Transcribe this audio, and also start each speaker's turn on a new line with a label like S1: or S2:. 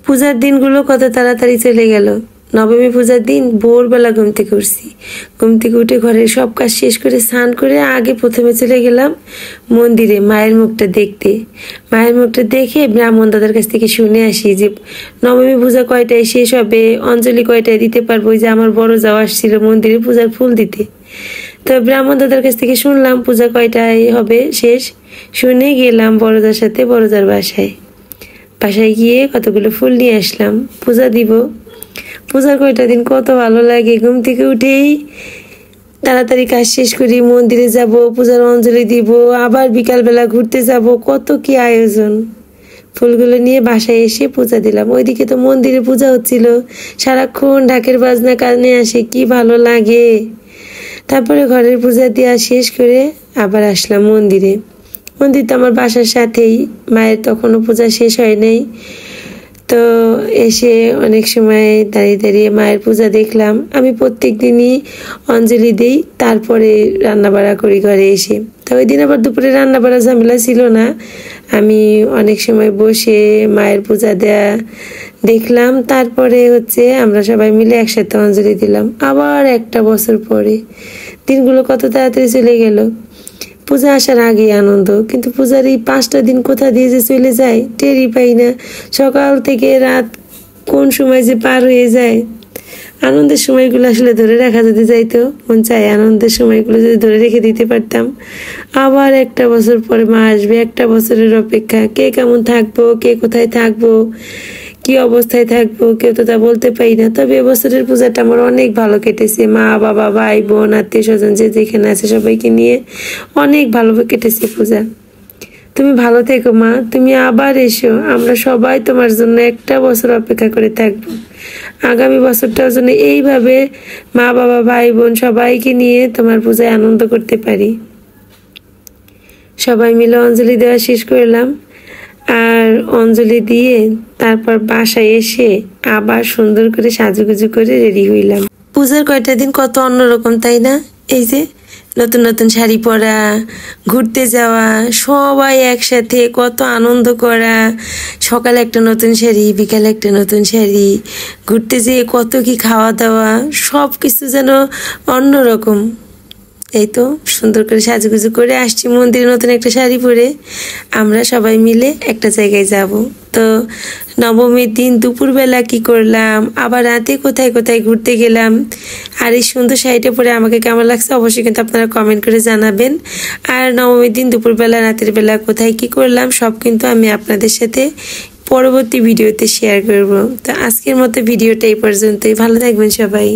S1: পূজার দিনগুলো কত তাড়াতাড়ি চলে গেল। নবমী পূজার দিন ভোরবেলা ঘুম থেকে উঠছি। ঘুম থেকে উঠে ঘরের সব কাজ শেষ করে স্নান করে আগে প্রথমে চলে গেলাম মন্দিরে মায়ের মুখটা দেখতে। মায়ের মুখটা দেখে ব্রাহ্মণ দাদার কাছ থেকে শুনে আসি যে নবমী পূজা কয়টায় শেষ হবে, অঞ্জলি কয়টায় দিতে পারবো। যে আমার বড় যাওয়া আসছিল মন্দিরে পূজার ফুল দিতে, তো ব্রাহ্মণ দাদার কাছ থেকে শুনলাম পূজা কয়টায় হবে শেষ। শুনে গেলাম বড়দার সাথে বড়দার বাসায়। বাসায় গিয়ে কতগুলো ফুল নিয়ে আসলাম, পূজা দিব। পূজার কয়টা দিন কত ভালো লাগে। ঘুম থেকে উঠেই তাড়াতাড়ি কাজ শেষ করি, মন্দিরে যাব, পূজার অঞ্জলি দিব, আবার বিকালবেলা ঘুরতে যাব, কত কি আয়োজন। ফুলগুলো নিয়ে বাসায় এসে পূজা দিলাম। ওইদিকে তো মন্দিরে পূজা হচ্ছিল, সারাক্ষণ ঢাকের বাজনা কানে আসে, কি ভালো লাগে। তারপরে ঘরের পূজা দেওয়া শেষ করে আবার আসলাম মন্দিরে। মন্দির তো আমার বাসার সাথেই, মায়ের তখনও পূজা শেষ হয় নাই। তো এসে অনেক সময় দাঁড়িয়ে দাঁড়িয়ে মায়ের পূজা দেখলাম। আমি প্রত্যেক দিনই অঞ্জলি দিই, তারপরে রান্না বাড়া করি ঘরে এসে। তো ওই দিন আবার দুপুরে রান্না বাড়া ঝামেলা ছিল না, আমি অনেক সময় বসে মায়ের পূজা দেয়া দেখলাম। তারপরে আমরা সবাই মিলে একসাথে অঞ্জলি দিলাম। আবার একটা বছর পরে দিনগুলো কত তাড়াতাড়ি চলে গেল। পূজা আসার আগেই আনন্দ, কিন্তু পূজার এই 5টা দিন কোথা দিয়ে যে চলে যায় টেরই পাই না। সকাল থেকে রাত কোন সময় যে পার হয়ে যায়। আনন্দের সময়গুলো আসলে ধরে রাখা যদি যাইতো, মন চায় আনন্দের সময়গুলো যদি ধরে রেখে দিতে পারতাম। আবার একটা বছর পরে মা আসবে, একটা বছরের অপেক্ষা। কে কেমন থাকবো, কে কোথায় থাকবো, কি অবস্থায় থাকবো, কেউ তো তা বলতে পারি না। তবে এবছরের পূজাটা আমার অনেক ভালো কেটেছে। মা বাবা ভাই বোন আত্মীয় স্বজন যে যেখানে আছে সবাইকে নিয়ে অনেক ভালো কেটেছে পূজা। তুমি ভালো থেকো মা, তুমি আবার এসো, আমরা সবাই তোমার জন্য একটা বছর অপেক্ষা করে থাকবো। আগামী বছরটার জন্য এইভাবে মা বাবা ভাই বোন সবাইকে নিয়ে তোমার পূজায় আনন্দ করতে পারি। সবাই মিলে অঞ্জলি দেওয়া শেষ করলাম, আর অঞ্জলি দিয়ে তারপর বাসায় এসে আবার সুন্দর করে সাজুগুজু করে রেডি হইলাম। পূজার কয়টা দিন কত অন্যরকম, তাই না? এই যে নতুন নতুন শাড়ি পরা, ঘুরতে যাওয়া, সবাই একসাথে কত আনন্দ করা। সকালে একটা নতুন শাড়ি, বিকালে একটা নতুন শাড়ি, ঘুরতে যেয়ে কত কি খাওয়া দাওয়া, সব কিছু যেন অন্যরকম। এই তো সুন্দর করে সাজুগুজু করে আসছি মন্দিরে নতুন একটা শাড়ি পরে। আমরা সবাই মিলে একটা জায়গায় যাব। তো নবমীর দিন দুপুরবেলা কি করলাম, আবার রাতে কোথায় কোথায় ঘুরতে গেলাম, আর এই সুন্দর শাড়িটা পরে আমাকে কেমন লাগছে অবশ্যই কিন্তু আপনারা কমেন্ট করে জানাবেন। আর নবমীর দিন দুপুরবেলা রাতের বেলা কোথায় কি করলাম সব কিন্তু আমি আপনাদের সাথে পরবর্তী ভিডিওতে শেয়ার করব। তো আজকের মতো ভিডিওটা এই পর্যন্তই। ভালো থাকবেন সবাই।